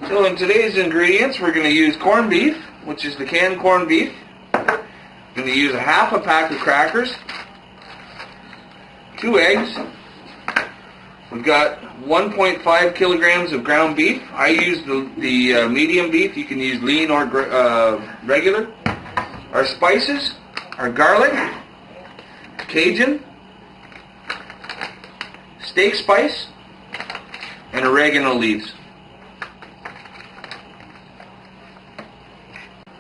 So in today's ingredients, we're going to use corned beef, which is the canned corned beef. We're going to use a half a pack of crackers, 2 eggs. We've got 1.5 kilograms of ground beef. I use the medium beef. You can use lean or regular. Our spices are garlic, Cajun, steak spice, and oregano leaves.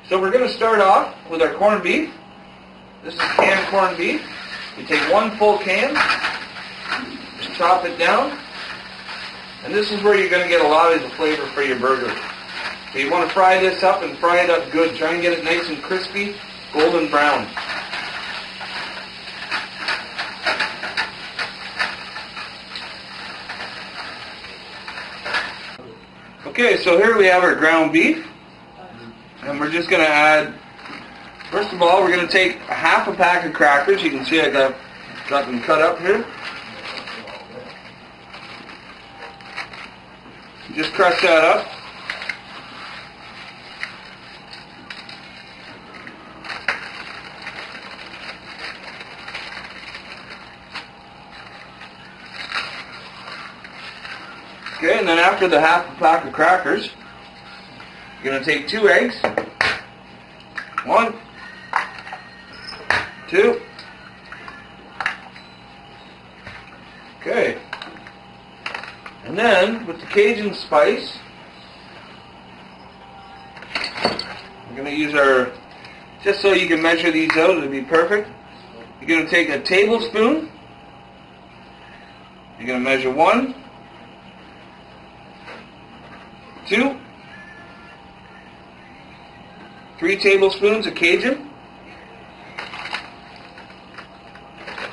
So we're going to start off with our corned beef. This is canned corned beef. You take 1 full can, just chop it down, and this is where you're going to get a lot of the flavor for your burger. So you want to fry this up and fry it up good. Try and get it nice and crispy, golden brown. Okay, so here we have our ground beef, and we're just going to add, first of all, we're going to take a half a pack of crackers. You can see I got them cut up here. Just crush that up. Okay, and then after the half a pack of crackers, you're going to take 2 eggs. 1, 2. Okay. And then with the Cajun spice, we're going to use our, just so you can measure these out, it'll be perfect. You're going to take a tablespoon. You're going to measure 1, 2, 3 tablespoons of Cajun.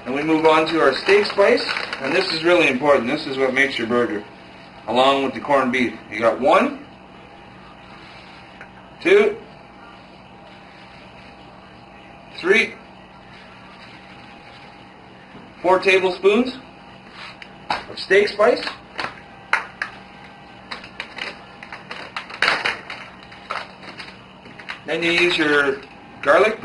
And we move on to our steak spice, and this is really important. This is what makes your burger, along with the corned beef. You got 1, 2, 3, 4 tablespoons of steak spice. Then you use your garlic.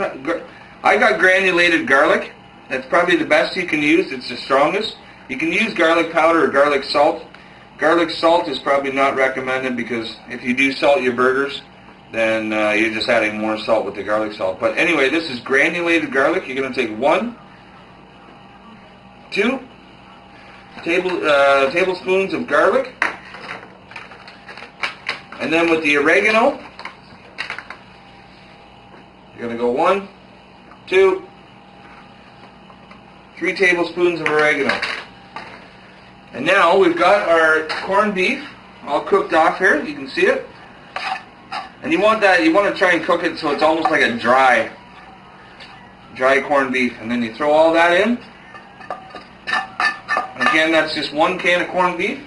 I got granulated garlic. That's probably the best you can use. It's the strongest. You can use garlic powder or garlic salt. Garlic salt is probably not recommended because if you do salt your burgers, then you're just adding more salt with the garlic salt. But anyway, this is granulated garlic. You're going to take 1, 2 tablespoons of garlic. And then with the oregano, you're going to go 1, 2, 3 tablespoons of oregano. And now we've got our corned beef all cooked off here. You can see it. And you want to try and cook it so it's almost like a dry corned beef. And then you throw all that in. And again, that's just 1 can of corned beef.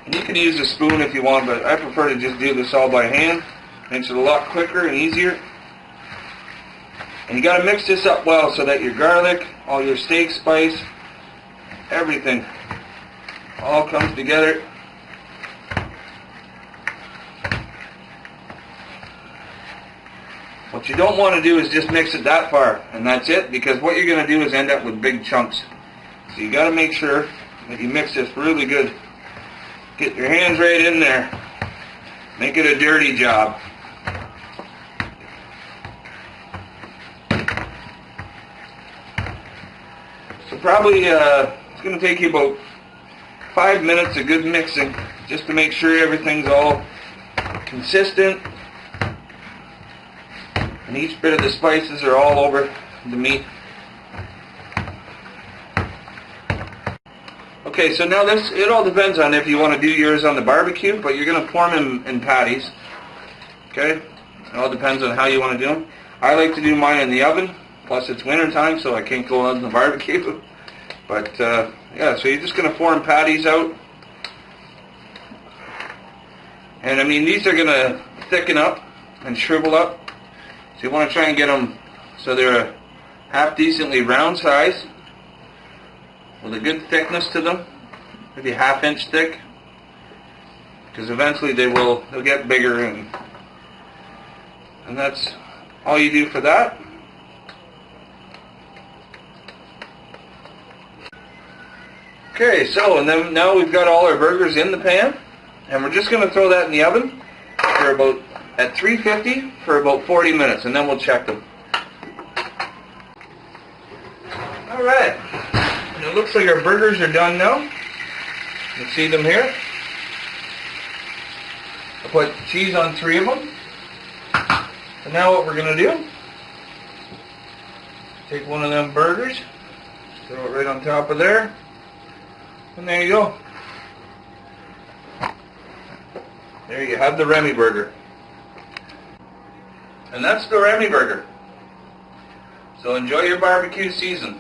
And you can use a spoon if you want, but I prefer to just do this all by hand. Makes it a lot quicker and easier. And you got to mix this up well so that your garlic, all your steak spice, everything all comes together. What you don't want to do is just mix it that far, and that's it, because what you're going to do is end up with big chunks. So you got to make sure that you mix this really good. Get your hands right in there. Make it a dirty job. So probably it's going to take you about 5 minutes of good mixing just to make sure everything's all consistent and each bit of the spices are all over the meat. Okay, so now this, it all depends on if you want to do yours on the barbecue, but you're going to form them in patties. Okay, it all depends on how you want to do them. I like to do mine in the oven. Plus it's winter time, so I can't go on the barbecue. But yeah, so you're just going to form patties out. And I mean, these are going to thicken up and shrivel up. So you want to try and get them so they're a half decently round size with a good thickness to them. maybe 1/2 inch thick, because eventually they'll get bigger, and that's all you do for that. Okay, so and then now we've got all our burgers in the pan, and we're just going to throw that in the oven for about at 350 for about 40 minutes, and then we'll check them. All right, and it looks like our burgers are done now. You can see them here. I put cheese on 3 of them. And now what we're going to do, take one of them burgers, throw it right on top of there, and there you go. There you have the Remmy burger. And that's the Remmy burger. So enjoy your barbecue season.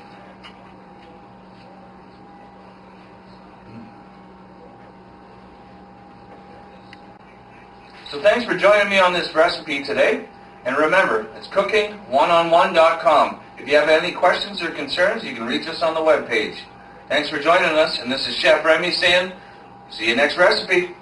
So thanks for joining me on this recipe today. And remember, it's cooking1on1.com. If you have any questions or concerns, you can reach us on the webpage. Thanks for joining us, and this is Chef Remmy saying, see you next recipe.